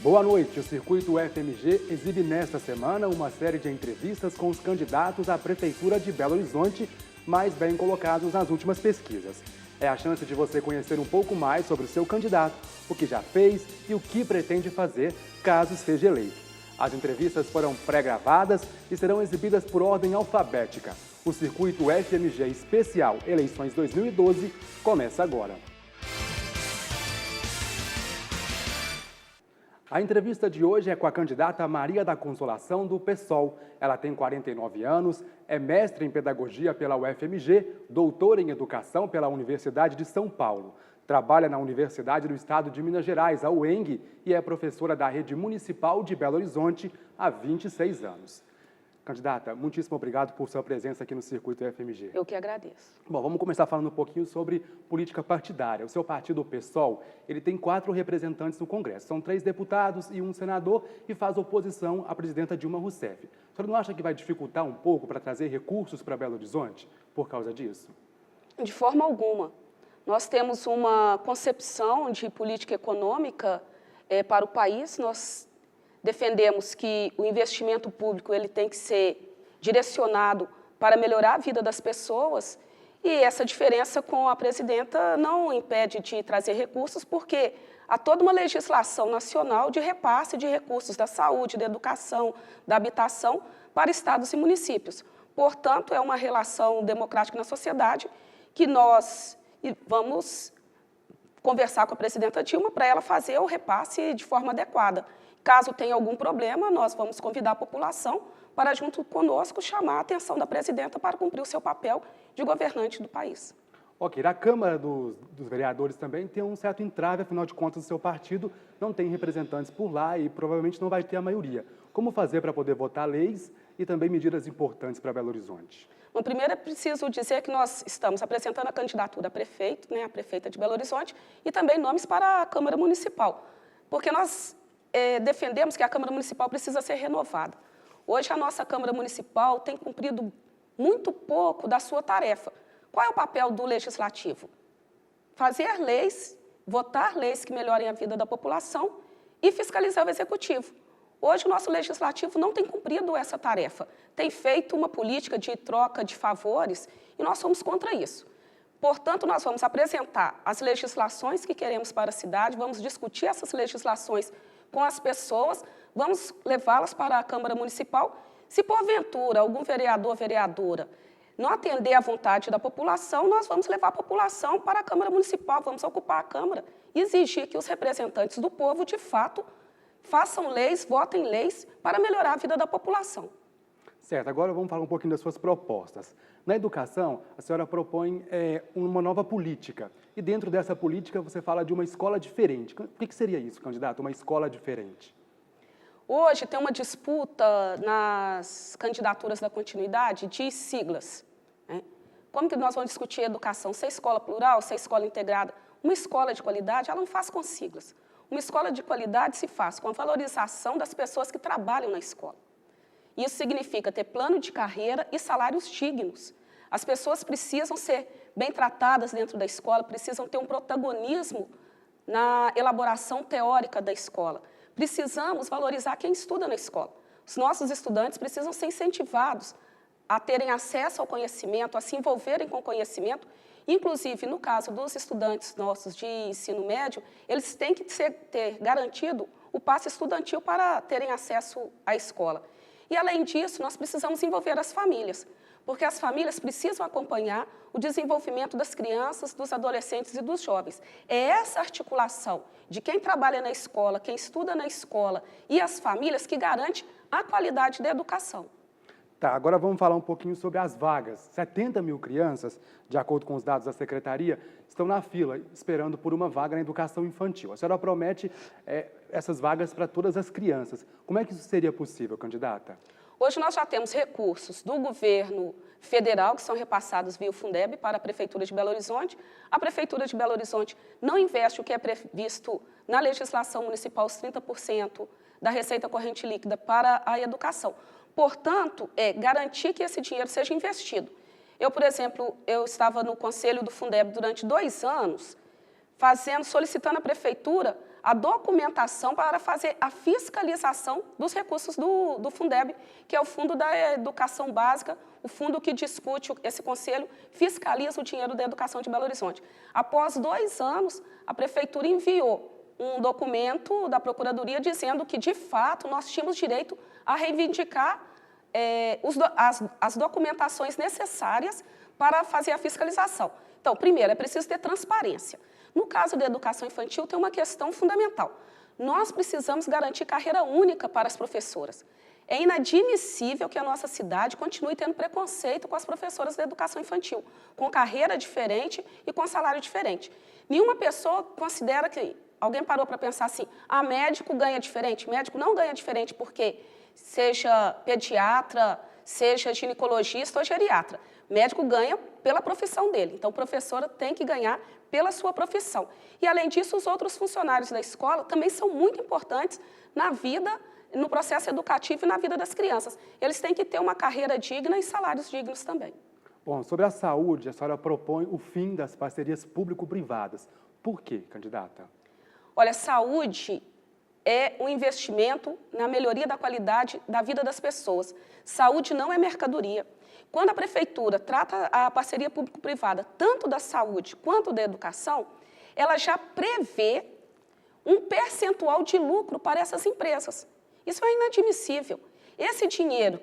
Boa noite. O Circuito UFMG exibe nesta semana uma série de entrevistas com os candidatos à Prefeitura de Belo Horizonte, mais bem colocados nas últimas pesquisas. É a chance de você conhecer um pouco mais sobre o seu candidato, o que já fez e o que pretende fazer caso seja eleito. As entrevistas foram pré-gravadas e serão exibidas por ordem alfabética. O Circuito UFMG Especial Eleições 2012 começa agora. A entrevista de hoje é com a candidata Maria da Consolação, do PSOL. Ela tem 49 anos, é mestre em Pedagogia pela UFMG, doutora em Educação pela Universidade de São Paulo. Trabalha na Universidade do Estado de Minas Gerais, a UENG, e é professora da Rede Municipal de Belo Horizonte há 26 anos. Candidata, muitíssimo obrigado por sua presença aqui no Circuito UFMG. Eu que agradeço. Bom, vamos começar falando um pouquinho sobre política partidária. O seu partido, o PSOL, ele tem 4 representantes no Congresso. São 3 deputados e um senador e faz oposição à presidenta Dilma Rousseff. A senhora não acha que vai dificultar um pouco para trazer recursos para Belo Horizonte por causa disso? De forma alguma. Nós temos uma concepção de política econômica para o país. Nós defendemos que o investimento público ele tem que ser direcionado para melhorar a vida das pessoas e essa diferença com a presidenta não impede de trazer recursos porque há toda uma legislação nacional de repasse de recursos da saúde, da educação, da habitação para estados e municípios. Portanto, é uma relação democrática na sociedade que nós vamos conversar com a presidenta Dilma para ela fazer o repasse de forma adequada. Caso tenha algum problema, nós vamos convidar a população para, junto conosco, chamar a atenção da presidenta para cumprir o seu papel de governante do país. Ok, a Câmara dos Vereadores também tem um certo entrave, afinal de contas, o seu partido não tem representantes por lá e provavelmente não vai ter a maioria. Como fazer para poder votar leis e também medidas importantes para Belo Horizonte? Bom, primeiro é preciso dizer que nós estamos apresentando a candidatura a prefeito, a prefeita de Belo Horizonte, e também nomes para a Câmara Municipal, porque nós defendemos que a Câmara Municipal precisa ser renovada. Hoje, a nossa Câmara Municipal tem cumprido muito pouco da sua tarefa. Qual é o papel do Legislativo? Fazer leis, votar leis que melhorem a vida da população e fiscalizar o Executivo. Hoje, o nosso Legislativo não tem cumprido essa tarefa. Tem feito uma política de troca de favores e nós somos contra isso. Portanto, nós vamos apresentar as legislações que queremos para a cidade, vamos discutir essas legislações com as pessoas, vamos levá-las para a Câmara Municipal. Se, porventura, algum vereador ou vereadora não atender à vontade da população, nós vamos levar a população para a Câmara Municipal, vamos ocupar a Câmara e exigir que os representantes do povo, de fato, façam leis, votem leis para melhorar a vida da população. Certo, agora vamos falar um pouquinho das suas propostas. Na educação, a senhora propõe uma nova política. E dentro dessa política você fala de uma escola diferente. O que seria isso, candidato, uma escola diferente? Hoje tem uma disputa nas candidaturas da continuidade de siglas. Como que nós vamos discutir educação? Se é escola plural, se é escola integrada? Uma escola de qualidade, ela não faz com siglas. Uma escola de qualidade se faz com a valorização das pessoas que trabalham na escola. Isso significa ter plano de carreira e salários dignos. As pessoas precisam ser bem tratadas dentro da escola, precisam ter um protagonismo na elaboração teórica da escola. Precisamos valorizar quem estuda na escola. Os nossos estudantes precisam ser incentivados a terem acesso ao conhecimento, a se envolverem com o conhecimento. Inclusive, no caso dos estudantes nossos de ensino médio, eles têm que ter garantido o passe estudantil para terem acesso à escola. E, além disso, nós precisamos envolver as famílias, porque as famílias precisam acompanhar o desenvolvimento das crianças, dos adolescentes e dos jovens. É essa articulação de quem trabalha na escola, quem estuda na escola e as famílias que garante a qualidade da educação. Tá, agora vamos falar um pouquinho sobre as vagas. 70 mil crianças, de acordo com os dados da Secretaria, estão na fila esperando por uma vaga na educação infantil. A senhora promete essas vagas para todas as crianças. Como é que isso seria possível, candidata? Hoje nós já temos recursos do governo federal que são repassados via Fundeb para a Prefeitura de Belo Horizonte. A Prefeitura de Belo Horizonte não investe o que é previsto na legislação municipal, os 30% da receita corrente líquida para a educação. Portanto, garantir que esse dinheiro seja investido. Eu, por exemplo, estava no conselho do Fundeb durante 2 anos, solicitando à prefeitura a documentação para fazer a fiscalização dos recursos do Fundeb, que é o Fundo da Educação Básica, o fundo que discute, esse conselho fiscaliza o dinheiro da educação de Belo Horizonte. Após 2 anos, a Prefeitura enviou um documento da Procuradoria dizendo que, de fato, nós tínhamos direito a reivindicar as documentações necessárias para fazer a fiscalização. Então, primeiro, é preciso ter transparência. No caso da educação infantil, tem uma questão fundamental. Nós precisamos garantir carreira única para as professoras. É inadmissível que a nossa cidade continue tendo preconceito com as professoras da educação infantil, com carreira diferente e com salário diferente. Nenhuma pessoa considera que... Alguém parou para pensar assim, médico ganha diferente? Médico não ganha diferente porque seja pediatra, seja ginecologista ou geriatra. Médico ganha pela profissão dele, então, professora tem que ganhar pela sua profissão. E, além disso, os outros funcionários da escola também são muito importantes na vida, no processo educativo e na vida das crianças. Eles têm que ter uma carreira digna e salários dignos também. Bom, sobre a saúde, a senhora propõe o fim das parcerias público-privadas. Por quê, candidata? Olha, saúde é um investimento na melhoria da qualidade da vida das pessoas. Saúde não é mercadoria. Quando a Prefeitura trata a parceria público-privada tanto da saúde quanto da educação, ela já prevê um percentual de lucro para essas empresas. Isso é inadmissível. Esse dinheiro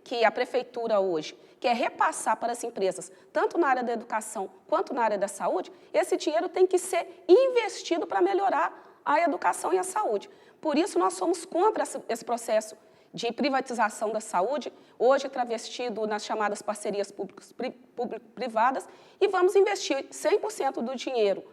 que a Prefeitura hoje quer repassar para as empresas, tanto na área da educação quanto na área da saúde, esse dinheiro tem que ser investido para melhorar a educação e a saúde. Por isso, nós somos contra esse processo de privatização da saúde, hoje travestido nas chamadas parcerias público-privadas, e vamos investir 100% do dinheiro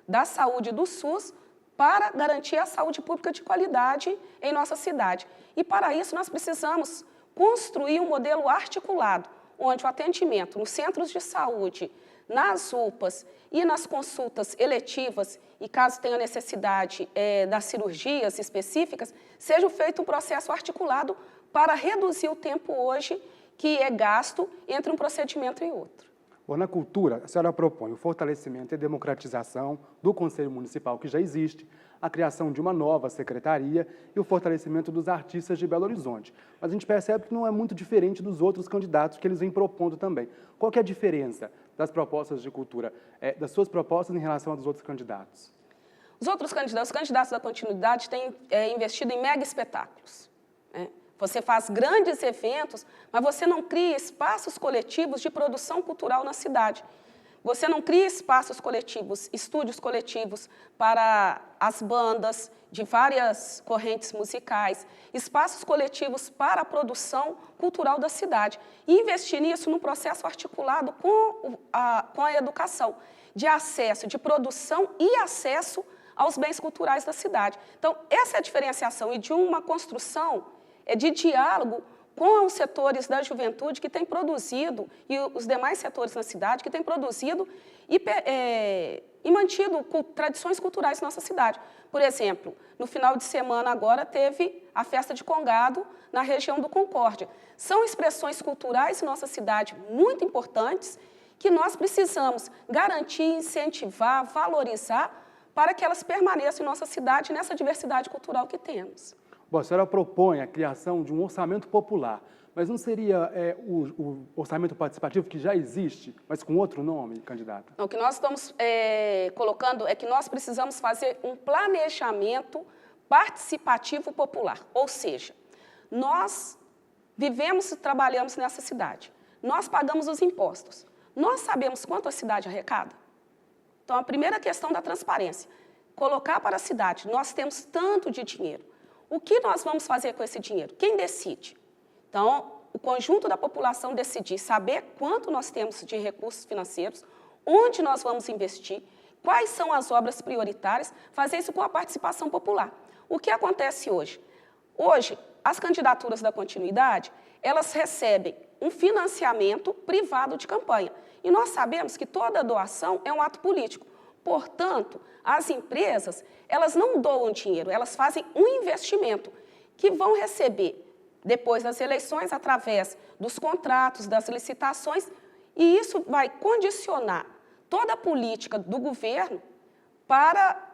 da saúde do SUS para garantir a saúde pública de qualidade em nossa cidade. E, para isso, nós precisamos construir um modelo articulado, onde o atendimento nos centros de saúde, nas UPAs e nas consultas eletivas, e caso tenha necessidade das cirurgias específicas, seja feito um processo articulado para reduzir o tempo hoje que é gasto entre um procedimento e outro. Bom, na cultura, a senhora propõe o fortalecimento e democratização do Conselho Municipal que já existe, a criação de uma nova secretaria e o fortalecimento dos artistas de Belo Horizonte. Mas a gente percebe que não é muito diferente dos outros candidatos que eles vêm propondo também. Qual que é a diferença das propostas de cultura, das suas propostas em relação às dos outros candidatos? Os candidatos da continuidade têm investido em mega espetáculos, né? Você faz grandes eventos, mas você não cria espaços coletivos de produção cultural na cidade. Você não cria espaços coletivos, estúdios coletivos para as bandas de várias correntes musicais, espaços coletivos para a produção cultural da cidade. E investir nisso num processo articulado com a educação, de acesso, de produção e acesso aos bens culturais da cidade. Então, essa é a diferenciação e de uma construção de diálogo com os setores da juventude que têm produzido, e os demais setores na cidade, que têm produzido e mantido tradições culturais na nossa cidade. Por exemplo, no final de semana agora teve a festa de Congado na região do Concórdia. São expressões culturais em nossa cidade muito importantes que nós precisamos garantir, incentivar, valorizar para que elas permaneçam em nossa cidade nessa diversidade cultural que temos. Bom, a senhora propõe a criação de um orçamento popular, mas não seria o orçamento participativo que já existe, mas com outro nome, candidata? Não, o que nós estamos colocando é que nós precisamos fazer um planejamento participativo popular, ou seja, nós vivemos e trabalhamos nessa cidade, nós pagamos os impostos, nós sabemos quanto a cidade arrecada? Então, a primeira questão da transparência, colocar para a cidade, nós temos tanto de dinheiro. O que nós vamos fazer com esse dinheiro? Quem decide? Então, o conjunto da população decidir, saber quanto nós temos de recursos financeiros, onde nós vamos investir, quais são as obras prioritárias, fazer isso com a participação popular. O que acontece hoje? Hoje, as candidaturas da continuidade, elas recebem um financiamento privado de campanha. E nós sabemos que toda doação é um ato político. Portanto, as empresas, elas não doam dinheiro, elas fazem um investimento que vão receber depois das eleições através dos contratos, das licitações, e isso vai condicionar toda a política do governo para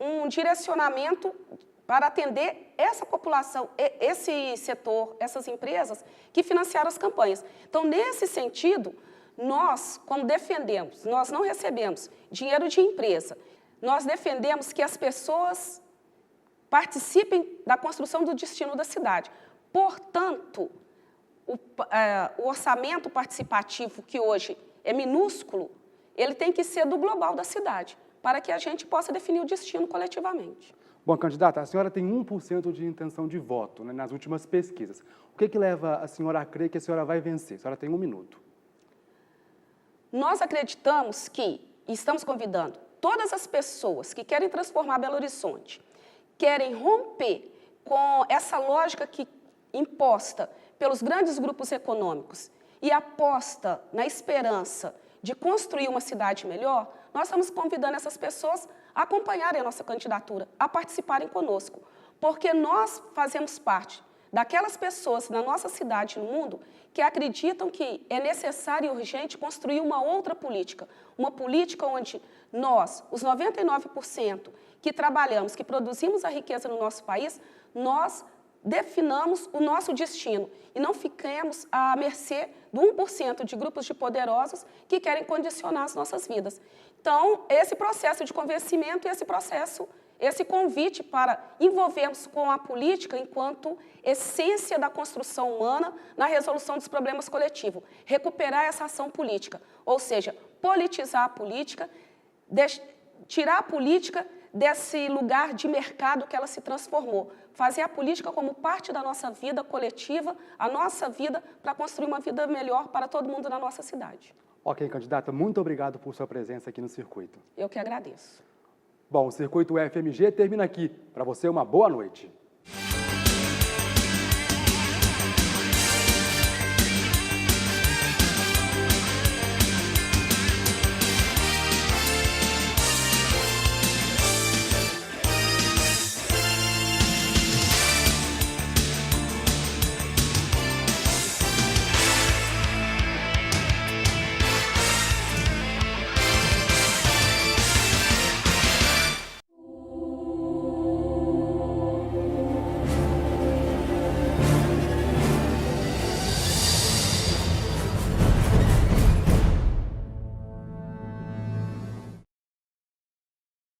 um direcionamento para atender essa população, esse setor, essas empresas que financiaram as campanhas. Então, nesse sentido, nós, como defendemos, nós não recebemos dinheiro de empresa, nós defendemos que as pessoas participem da construção do destino da cidade. Portanto, o orçamento participativo, que hoje é minúsculo, ele tem que ser do global da cidade, para que a gente possa definir o destino coletivamente. Bom, candidata, a senhora tem 1% de intenção de voto, né, nas últimas pesquisas. O que leva a senhora a crer que a senhora vai vencer? A senhora tem 1 minuto. Nós acreditamos que estamos convidando todas as pessoas que querem transformar Belo Horizonte, querem romper com essa lógica imposta pelos grandes grupos econômicos e aposta na esperança de construir uma cidade melhor, nós estamos convidando essas pessoas a acompanharem a nossa candidatura, a participarem conosco, porque nós fazemos parte daquelas pessoas na nossa cidade e no mundo que acreditam que é necessário e urgente construir uma outra política, uma política onde nós, os 99% que trabalhamos, que produzimos a riqueza no nosso país, nós definamos o nosso destino e não fiquemos à mercê do 1% de grupos de poderosos que querem condicionar as nossas vidas. Então, esse processo de convencimento e esse convite para envolvermos com a política enquanto essência da construção humana na resolução dos problemas coletivos, recuperar essa ação política, ou seja, politizar a política, tirar a política desse lugar de mercado que ela se transformou, fazer a política como parte da nossa vida coletiva, a nossa vida, para construir uma vida melhor para todo mundo na nossa cidade. Ok, candidata, muito obrigado por sua presença aqui no Circuito. Eu que agradeço. Bom, o Circuito UFMG termina aqui. Para você, uma boa noite.